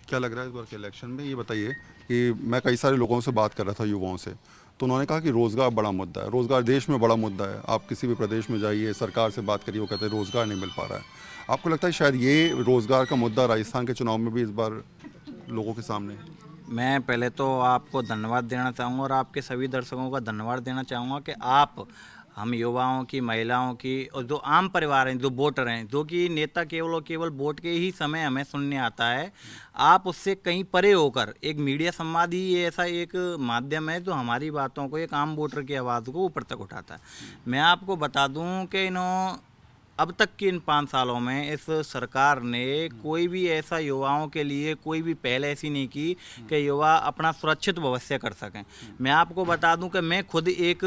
क्या लग रहा है इस बार के इलेक्शन में? ये बताइए कि मैं कई सारे लोगों से बात कर रहा था, युवाओं से, तो उन्होंने कहा कि रोज़गार बड़ा मुद्दा है, रोज़गार देश में बड़ा मुद्दा है। आप किसी भी प्रदेश में जाइए, सरकार से बात करिए, वो कहते हैं रोज़गार नहीं मिल पा रहा है। आपको लगता है शायद ये रोज़गार का मुद्दा राजस्थान के चुनाव में भी इस बार लोगों के सामने है? मैं पहले तो आपको धन्यवाद देना चाहूँगा और आपके सभी दर्शकों का धन्यवाद देना चाहूँगा कि आप हम युवाओं की, महिलाओं की और जो आम परिवार हैं, जो वोटर हैं, जो कि नेता केवल और केवल वोट के ही समय हमें सुनने आता है, आप उससे कहीं परे होकर एक मीडिया संवाद ही ये ऐसा एक माध्यम है जो हमारी बातों को, एक आम वोटर की आवाज़ को ऊपर तक उठाता है। मैं आपको बता दूं कि अब तक के इन 5 सालों में इस सरकार ने कोई भी ऐसा युवाओं के लिए कोई भी पहल ऐसी नहीं की कि युवा अपना सुरक्षित भविष्य कर सकें। मैं आपको बता दूं कि मैं खुद एक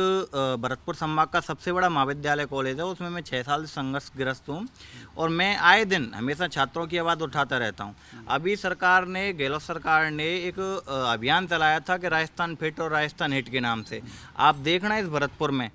भरतपुर संभाग का सबसे बड़ा महाविद्यालय कॉलेज है, उसमें मैं 6 साल से संघर्षग्रस्त हूं और मैं आए दिन हमेशा छात्रों की आवाज़ उठाता रहता हूं। अभी सरकार ने, गहलोत सरकार ने एक अभियान चलाया था कि राजस्थान फिट और राजस्थान हिट के नाम से। आप देखना इस भरतपुर में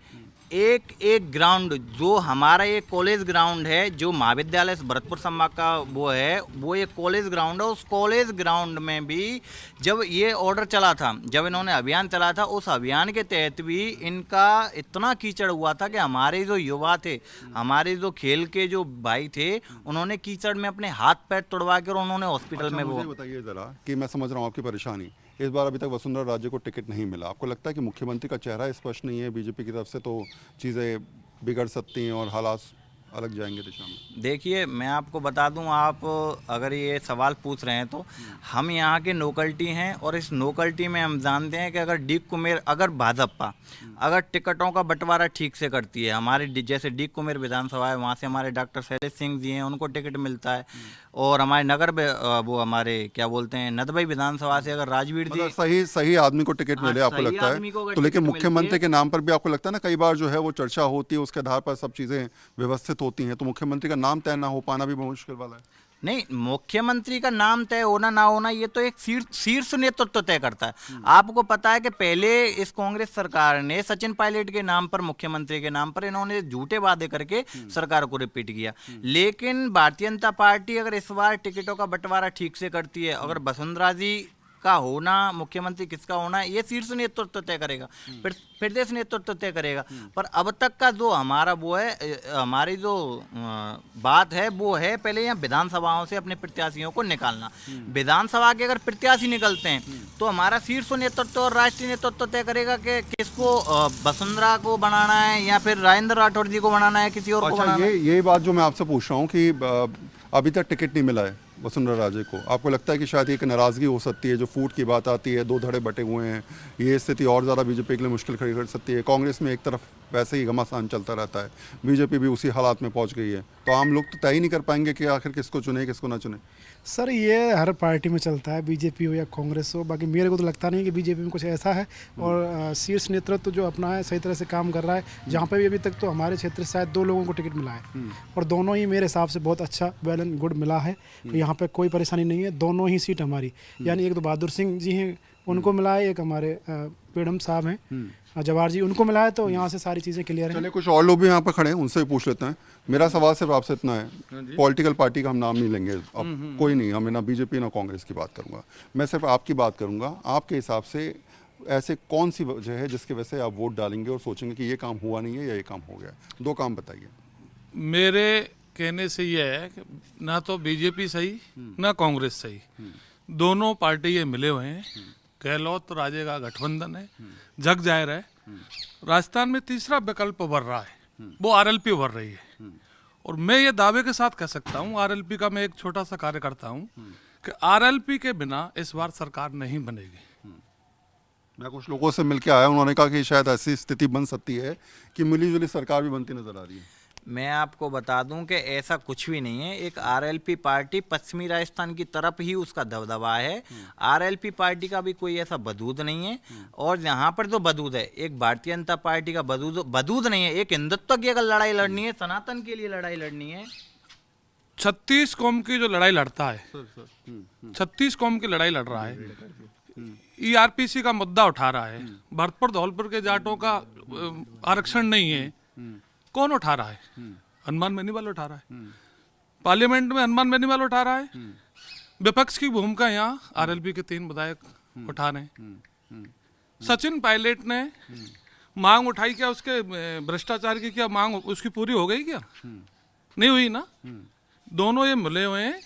एक एक ग्राउंड, जो हमारा एक कॉलेज ग्राउंड है, जो महाविद्यालय भरतपुर संभाग का वो है, वो एक कॉलेज ग्राउंड है। उस कॉलेज ग्राउंड में भी जब ये ऑर्डर चला था, जब इन्होंने अभियान चला था, उस अभियान के तहत भी इनका इतना कीचड़ हुआ था कि हमारे जो युवा थे, हमारे जो खेल के जो भाई थे, उन्होंने कीचड़ में अपने हाथ पैर तुड़वा कर उन्होंने हॉस्पिटल अच्छा, में वो। मुझे बताइए ज़रा कि मैं समझ रहा हूँ आपकी परेशानी। इस बार अभी तक वसुंधरा राजे को टिकट नहीं मिला। आपको लगता है कि मुख्यमंत्री का चेहरा स्पष्ट नहीं है बीजेपी की तरफ से, तो चीज़ें बिगड़ सकती हैं और हालात अलग जाएंगे दिशा में? देखिए, मैं आपको बता दूं, आप अगर ये सवाल पूछ रहे हैं तो हम यहाँ के लोकलिटी हैं और इस लोकलिटी में हम जानते हैं कि अगर डी कुमेर, अगर भाजपा अगर टिकटों का बंटवारा ठीक से करती है, हमारे जैसे डी कुमेर विधानसभा है, वहाँ से हमारे डॉक्टर शैलेश सिंह जी हैं, उनको टिकट मिलता है। और हमारे वो हमारे क्या बोलते हैं, नदबई विधानसभा से अगर राजवीर जी, मतलब सही सही आदमी को टिकट हाँ, मिले आपको सही लगता है? आदमी को अगर तो लेकिन टिकट मिलती है। मुख्यमंत्री के नाम पर भी आपको लगता है ना, कई बार जो है वो चर्चा होती है, उसके आधार पर सब चीज़ें व्यवस्थित होती हैं, तो मुख्यमंत्री का नाम तय ना हो पाना भी बहुत मुश्किल वाला है। नहीं, मुख्यमंत्री का नाम तय होना ना होना ये तो एक शीर्ष नेतृत्व तय करता है। आपको पता है कि पहले इस कांग्रेस सरकार ने सचिन पायलट के नाम पर, मुख्यमंत्री के नाम पर इन्होंने झूठे वादे करके सरकार को रिपीट किया। लेकिन भारतीय जनता पार्टी अगर इस बार टिकटों का बंटवारा ठीक से करती है, अगर वसुंधरा जी का होना, मुख्यमंत्री किसका होना, ये शीर्ष नेतृत्व तय करेगा, फिर प्रदेश नेतृत्व तय करेगा। पर अब तक का जो हमारा वो है, हमारी जो बात है वो है पहले यहाँ विधानसभाओं से अपने प्रत्याशियों को निकालना। विधानसभा के अगर प्रत्याशी निकलते हैं तो हमारा शीर्ष नेतृत्व और राष्ट्रीय नेतृत्व तय करेगा कि किसको वसुंधरा को बनाना है या फिर राजेंद्र राठौर जी को बनाना है, किसी और को अच्छा, बनाना है। ये बात जो मैं आपसे पूछ रहा हूँ कि अभी तक टिकट नहीं मिला है वसुंधरा राजे को, आपको लगता है कि शायद एक नाराज़गी हो सकती है? जो फूट की बात आती है, दो धड़े बटे हुए हैं, ये स्थिति और ज़्यादा बीजेपी के लिए मुश्किल खड़ी कर सकती है। कांग्रेस में एक तरफ वैसे ही घमासान चलता रहता है, बीजेपी भी उसी हालात में पहुंच गई है, तो आम लोग तो तय ही नहीं कर पाएंगे कि आखिर किसको चुने किसको ना चुने। सर, ये हर पार्टी में चलता है, बीजेपी हो या कांग्रेस हो। बाकी मेरे को तो लगता नहीं कि बीजेपी में कुछ ऐसा है। और शीर्ष नेतृत्व जो अपना है सही तरह से काम कर रहा है। जहाँ पे भी अभी तक तो हमारे क्षेत्र से शायद 2 लोगों को टिकट मिला है और दोनों ही मेरे हिसाब से बहुत अच्छा, वेल एंड गुड मिला है। तो यहाँ पे कोई परेशानी नहीं है, दोनों ही सीट हमारी, यानी एक तो बहादुर सिंह जी हैं, उनको मिला है, एक हमारे पेड़म साहब हैं जवाहर जी, उनको मिला है। तो यहाँ से सारी चीज़ें क्लियर हैं। चलिए, कुछ और लोग भी यहाँ पर खड़े हैं, उनसे भी पूछ लेते हैं। मेरा सवाल सिर्फ आपसे इतना है, पॉलिटिकल पार्टी का हम नाम नहीं लेंगे अब, कोई नहीं, हमें ना बीजेपी ना कांग्रेस की बात करूंगा, मैं सिर्फ आपकी बात करूंगा। आपके हिसाब से ऐसे कौन सी वजह है जिसकी वजह से आप वोट डालेंगे और सोचेंगे कि ये काम हुआ नहीं है या ये काम हो गया? 2 काम बताइए। मेरे कहने से यह है कि ना तो बीजेपी सही ना कांग्रेस सही, दोनों पार्टी ये मिले हुए हैं। गहलोत राजे का गठबंधन है, जग जाहिर है। राजस्थान में तीसरा विकल्प उभर रहा है, वो आरएलपी उभर रही है। और मैं ये दावे के साथ कह सकता हूँ, आरएलपी का मैं एक छोटा सा कार्य करता हूँ, कि आरएलपी के बिना इस बार सरकार नहीं बनेगी। मैं कुछ लोगों से मिलकर आया, उन्होंने कहा कि शायद ऐसी स्थिति बन सकती है कि मिलीजुली सरकार भी बनती नजर आ रही है। मैं आपको बता दूं कि ऐसा कुछ भी नहीं है। एक आरएलपी पार्टी पश्चिमी राजस्थान की तरफ ही उसका दबदबा है। आरएलपी पार्टी का भी कोई ऐसा बदूद नहीं है। और यहाँ पर जो बदूद है, एक भारतीय जनता पार्टी का बदूद नहीं है। एक हिंदुत्व की अगर लड़ाई लड़नी है, सनातन के लिए लड़ाई लड़नी है, 36 कौम की जो लड़ाई लड़ता है, 36 कौम की लड़ाई लड़ रहा है, ईआरपीसी का मुद्दा उठा रहा है, भरतपुर धौलपुर के जाटों का आरक्षण नहीं है, कौन उठा रहा है? हनुमान बेनीवाल उठा रहा है। पार्लियामेंट में हनुमान बेनीवाल उठा रहा है। विपक्ष की भूमिका यहाँ आरएलपी के 3 विधायक उठा रहे हैं। सचिन पायलट ने मांग उठाई, क्या उसके भ्रष्टाचार की क्या मांग उसकी पूरी हो गई क्या? नहीं हुई ना। दोनों ये मिले हुए हैं,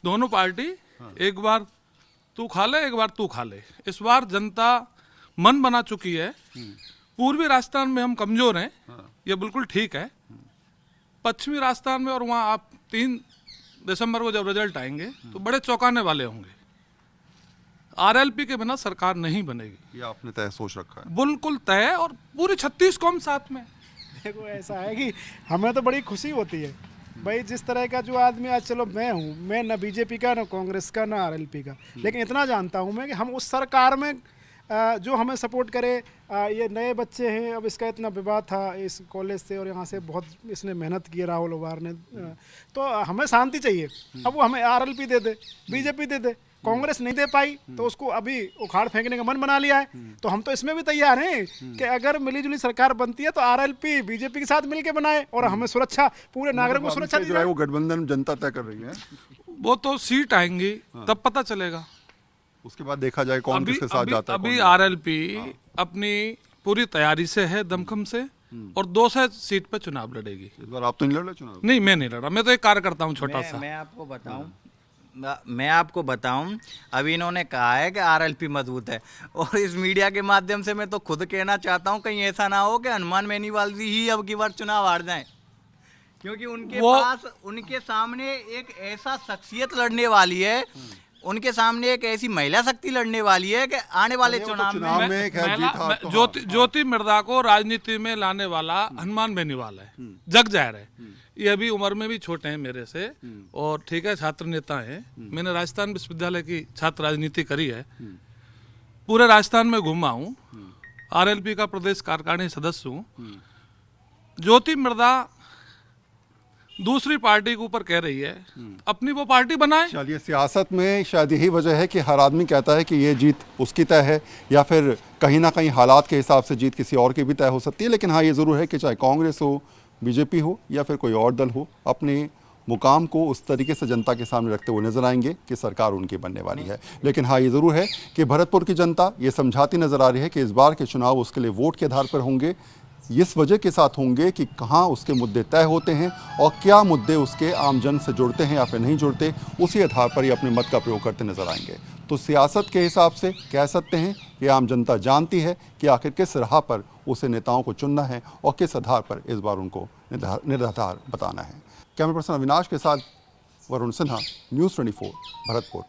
दोनों पार्टी, एक बार तू खा ले, एक बार तू खा ले। इस बार जनता मन बना चुकी है। पूर्वी राजस्थान में हम कमजोर हैं, ये बिल्कुल ठीक है। पश्चिमी राजस्थान में और वहाँ आप 3 दिसंबर को जब रिजल्ट आएंगे तो बड़े चौंकाने वाले होंगे। आरएलपी के बिना सरकार नहीं बनेगी, ये आपने तय सोच रखा है? बिल्कुल तय, और पूरी 36 कौम साथ में। देखो ऐसा है कि हमें तो बड़ी खुशी होती है भाई, जिस तरह का जो आदमी आज, चलो मैं हूँ, मैं ना बीजेपी का, ना कांग्रेस का, ना आरएलपी का, लेकिन इतना जानता हूँ मैं कि हम उस सरकार में जो हमें सपोर्ट करे, ये नए बच्चे हैं, अब इसका इतना विवाद था इस कॉलेज से और यहाँ से बहुत इसने मेहनत की राहुल उबार ने, तो हमें शांति चाहिए। अब वो हमें आरएलपी दे दे, बीजेपी दे दे, कांग्रेस नहीं दे पाई तो उसको अभी उखाड़ फेंकने का मन बना लिया है। तो हम तो इसमें भी तैयार हैं कि अगर मिलीजुली सरकार बनती है तो आरएलपी बीजेपी के साथ मिलकर बनाए और हमें सुरक्षा, पूरे नागरिकों को सुरक्षा दी जो है जाए। वो गठबंधन जनता तय कर रही है, वो तो सीट आएंगी तब पता चलेगा। उसके बाद देखा जाए कौन किसके साथ जाता है। अभी आरएलपी अपनी पूरी तैयारी से है, दमखम से, और 200 सीट पे चुनाव लड़ेगी। इस बार आप तो नहीं लड़ रहे चुनाव? नहीं, मैं नहीं लड़ रहा, मैं तो एक कार्यकर्ता हूँ छोटा सा। मैं आपको बताऊं, अभी इन्होंने कहा है कि आरएलपी मजबूत है, और इस मीडिया के माध्यम से मैं तो खुद कहना चाहता हूं कहीं ऐसा ना हो कि हनुमान बेनीवाल जी ही अब की बार चुनाव हार जाएं, क्योंकि उनके पास, उनके सामने एक ऐसा शख्सियत लड़ने वाली है, उनके सामने एक ऐसी महिला शक्ति लड़ने वाली है कि आने वाले चुनाव में ज्योति मिर्धा को राजनीति में लाने वाला हनुमान बेनीवाल है, जग जाहिर है। ये अभी उम्र में भी छोटे हैं मेरे से, और ठीक है, छात्र नेता हैं। मैंने राजस्थान विश्वविद्यालय की छात्र राजनीति करी है, पूरे राजस्थान में घूमा हूँ, आरएलपी का प्रदेश कार्यकारिणी सदस्य हूँ। ज्योति मिर्धा दूसरी पार्टी के ऊपर कह रही है, अपनी वो पार्टी बनाए। चलिए, सियासत में शायद यही वजह है कि हर आदमी कहता है कि ये जीत उसकी तय है, या फिर कहीं ना कहीं हालात के हिसाब से जीत किसी और की भी तय हो सकती है। लेकिन हाँ, ये ज़रूर है कि चाहे कांग्रेस हो, बीजेपी हो, या फिर कोई और दल हो, अपने मुकाम को उस तरीके से जनता के सामने रखते हुए नजर आएंगे कि सरकार उनकी बनने वाली है। लेकिन हाँ, ये ज़रूर है कि भरतपुर की जनता ये समझाती नजर आ रही है कि इस बार के चुनाव उसके लिए वोट के आधार पर होंगे, इस वजह के साथ होंगे कि कहाँ उसके मुद्दे तय होते हैं और क्या मुद्दे उसके आमजन से जुड़ते हैं या फिर नहीं जुड़ते, उसी आधार पर ही अपने मत का प्रयोग करते नजर आएंगे। तो सियासत के हिसाब से कह सकते हैं कि आम जनता जानती है कि आखिर किस राह पर उसे नेताओं को चुनना है और किस आधार पर इस बार उनको निर्धार बताना है। कैमरा पर्सन अविनाश के साथ वरुण सिन्हा, न्यूज़ 24, भरतपुर।